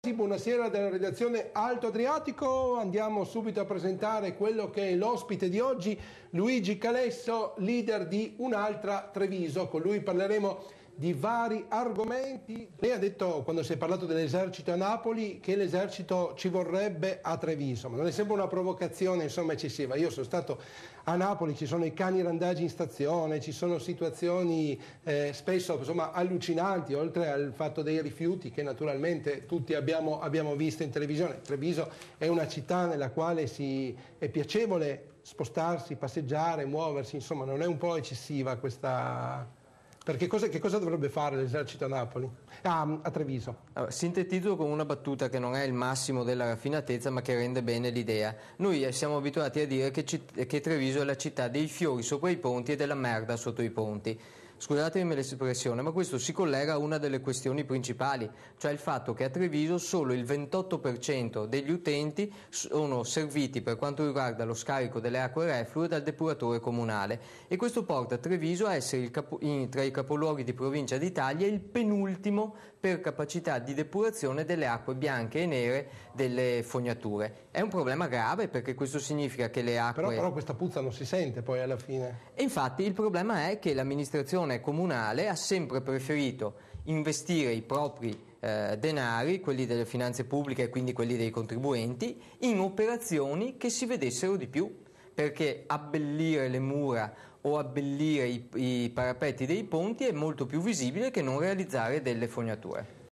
Sì, buonasera della redazione Alto Adriatico, andiamo subito a presentare quello che è l'ospite di oggi, Luigi Calesso, leader di Un'altra Treviso. Con lui parleremo di vari argomenti. Lei ha detto, quando si è parlato dell'esercito a Napoli, che l'esercito ci vorrebbe a Treviso, ma non è sempre una provocazione insomma eccessiva. Io sono stato a Napoli, ci sono i cani randagi in stazione, ci sono situazioni spesso insomma allucinanti, oltre al fatto dei rifiuti che naturalmente tutti abbiamo visto in televisione. Treviso è una città nella quale è piacevole spostarsi, passeggiare, muoversi, insomma non è un po' eccessiva questa... Perché che cosa dovrebbe fare l'esercito a Napoli? A Treviso. Allora, sintetizzo con una battuta che non è il massimo della raffinatezza ma che rende bene l'idea. Noi siamo abituati a dire che Treviso è la città dei fiori sopra i ponti e della merda sotto i ponti. Scusatemi l'espressione, ma questo si collega a una delle questioni principali, cioè il fatto che a Treviso solo il 28% degli utenti sono serviti per quanto riguarda lo scarico delle acque reflue dal depuratore comunale, e questo porta Treviso a essere tra i capoluoghi di provincia d'Italia il penultimo per capacità di depurazione delle acque bianche e nere delle fognature. È un problema grave, perché questo significa che le acque... Però questa puzza non si sente poi alla fine. E infatti il problema è che l'amministrazione comunale ha sempre preferito investire i propri denari, quelli delle finanze pubbliche e quindi quelli dei contribuenti, in operazioni che si vedessero di più, perché abbellire le mura o abbellire i parapetti dei ponti è molto più visibile che non realizzare delle fognature.